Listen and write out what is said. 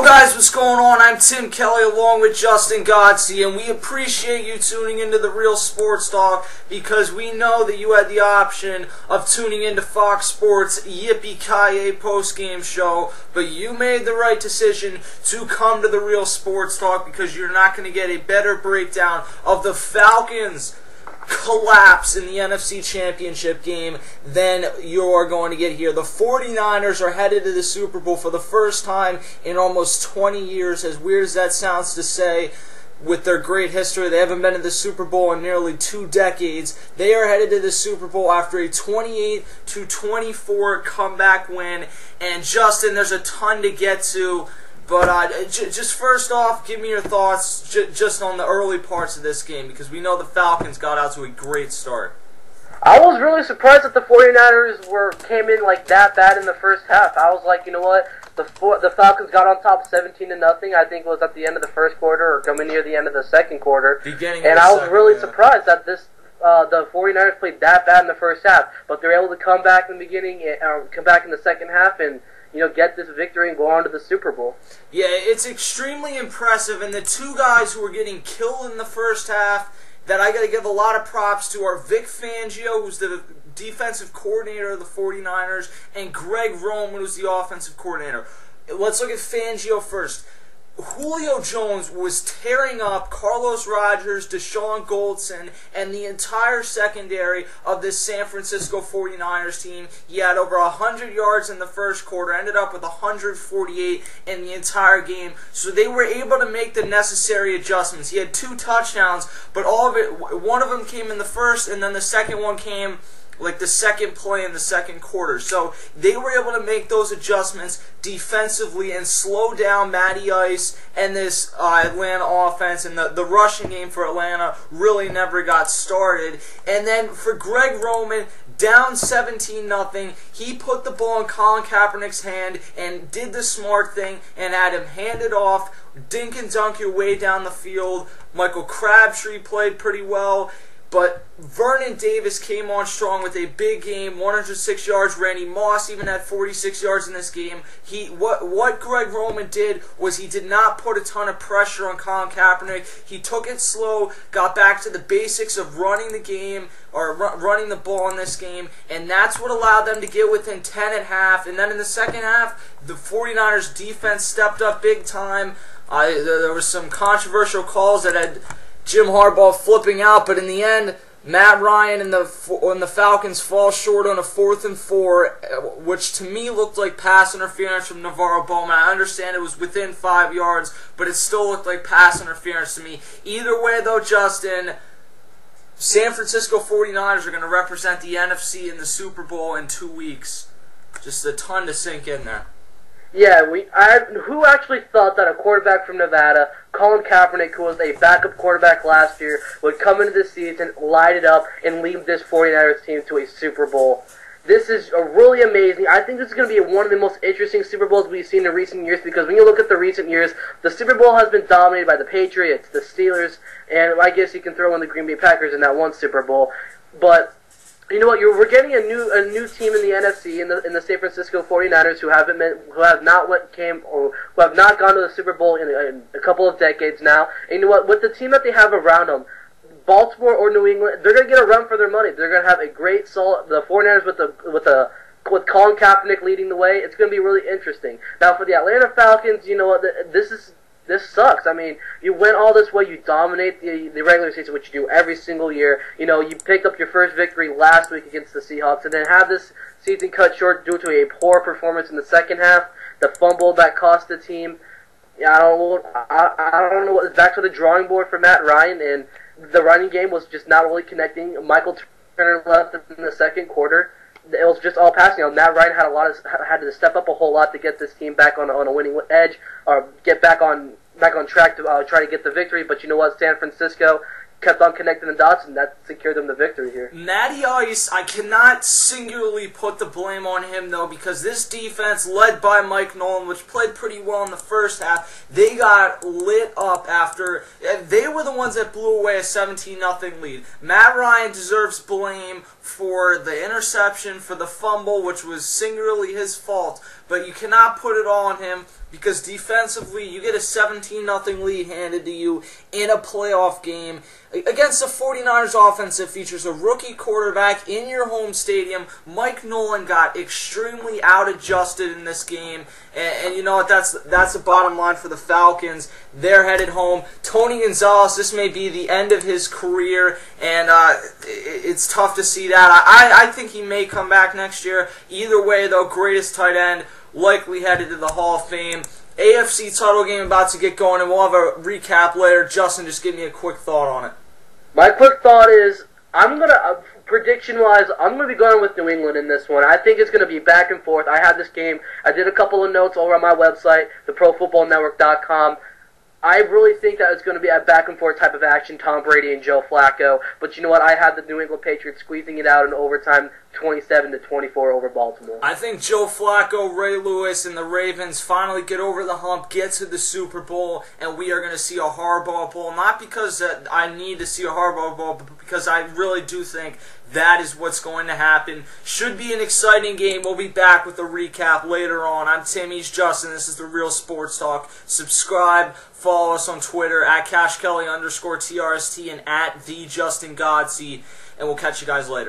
guys, what's going on? I'm Tim Kelly along with Justin Godsey, and we appreciate you tuning into the Real Sports Talk because we know that you had the option of tuning into Fox Sports' Yippee-Ki-Yay post-game show, but you made the right decision to come to the Real Sports Talk because you're not going to get a better breakdown of the Falcons' collapse in the NFC Championship game than you're going to get here. The 49ers are headed to the Super Bowl for the first time in almost 20 years, as weird as that sounds to say. With their great history, they haven't been to the Super Bowl in nearly 2 decades. They are headed to the Super Bowl after a 28-24 comeback win. And Justin, there's a ton to get to. But just first off, give me your thoughts just on the early parts of this game, because we know the Falcons got out to a great start. I was really surprised that the 49ers came in like that bad in the first half. I was like, you know what, the Falcons got on top 17-0. I think it was at the end of the first quarter or coming near the end of the second quarter. I was really surprised that the 49ers played that bad in the first half, but they were able to come back in the beginning, come back in the second half, and get this victory and go on to the Super Bowl. Yeah, it's extremely impressive, and the two guys who were getting killed in the first half that I got to give a lot of props to are Vic Fangio, who's the defensive coordinator of the 49ers, and Greg Roman, who's the offensive coordinator. Let's look at Fangio first. Julio Jones was tearing up Carlos Rogers, Deshaun Goldson, and the entire secondary of this San Francisco 49ers team. He had over 100 yards in the first quarter, ended up with 148 in the entire game. So they were able to make the necessary adjustments. He had 2 touchdowns, but one of them came in the first, and then the second one came like the second play in the second quarter. So they were able to make those adjustments defensively and slow down Matty Ice and this Atlanta offense, and the rushing game for Atlanta really never got started. And then for Greg Roman, down 17-0, he put the ball in Colin Kaepernick's hand and did the smart thing and had him hand it off, dink and dunk your way down the field. Michael Crabtree played pretty well. But Vernon Davis came on strong with a big game, 106 yards. Randy Moss even had 46 yards in this game. What Greg Roman did was he did not put a ton of pressure on Colin Kaepernick. He took it slow, got back to the basics of running the game, or running the ball in this game, and that's what allowed them to get within 10 at half. And then in the second half, the 49ers defense stepped up big time. There was some controversial calls that had Jim Harbaugh flipping out, but in the end, Matt Ryan and the Falcons fall short on a 4th and 4, which to me looked like pass interference from Navarro Bowman. I understand it was within 5 yards, but it still looked like pass interference to me. Either way, though, Justin, San Francisco 49ers are going to represent the NFC in the Super Bowl in 2 weeks. Just a ton to sink in there. Yeah, who actually thought that a quarterback from Nevada, Colin Kaepernick, who was a backup quarterback last year, would come into this season, light it up, and lead this 49ers team to a Super Bowl? This is really amazing. I think this is going to be one of the most interesting Super Bowls we've seen in recent years, because when you look at the recent years, the Super Bowl has been dominated by the Patriots, the Steelers, and I guess you can throw in the Green Bay Packers in that one Super Bowl. But you know what? We're getting a new team in the NFC, in the San Francisco 49ers, who have not gone to the Super Bowl in a couple of decades now. And you know what? With the team that they have around them, Baltimore or New England, they're going to get a run for their money. They're going to have a great the 49ers with Colin Kaepernick leading the way. It's going to be really interesting. Now for the Atlanta Falcons, you know what? This sucks. I mean, you went all this way, you dominate the regular season, which you do every single year. You know, you picked up your first victory last week against the Seahawks, and then have this season cut short due to a poor performance in the second half, the fumble that cost the team. I don't know what is back to the drawing board for Matt Ryan, and the running game was just not really connecting. Michael Turner left in the second quarter. It was just all passing. Matt Ryan had to step up a whole lot to get this team back on a winning edge, or get back on track to try to get the victory. But you know what? San Francisco kept on connecting the dots, and that secured them the victory here. Matty Ice, I cannot singularly put the blame on him, though, because this defense, led by Mike Nolan, which played pretty well in the first half, they got lit up after. They were the ones that blew away a 17-0 lead. Matt Ryan deserves blame for the interception, for the fumble, which was singularly his fault. but you cannot put it all on him because defensively you get a 17-0 lead handed to you in a playoff game against the 49ers offense that features a rookie quarterback in your home stadium. Mike Nolan got extremely out-adjusted in this game, and you know what, that's the bottom line for the Falcons. They're headed home. Tony Gonzalez, this may be the end of his career, and it's tough to see that. I think he may come back next year. Either way, though, greatest tight end, likely headed to the Hall of Fame. AFC title game about to get going, and we'll have a recap later. Justin, just give me a quick thought on it. My quick thought is, prediction-wise, I'm going to be going with New England in this one. I think it's going to be back and forth. I had this game. I did a couple of notes over on my website, theprofootballnetwork.com. I really think that it's going to be a back-and-forth type of action, Tom Brady and Joe Flacco. But you know what? I had the New England Patriots squeezing it out in overtime, 27-24 over Baltimore. I think Joe Flacco, Ray Lewis, and the Ravens finally get over the hump, get to the Super Bowl, and we are going to see a Harbaugh Bowl. Not because I need to see a Harbaugh Bowl, but because I really do think that is what's going to happen. Should be an exciting game. We'll be back with a recap later on. I'm Tim, he's Justin. This is The Real Sports Talk. Subscribe, follow us on Twitter at CashKelly_TRST and at TheJustinGodsey, and we'll catch you guys later.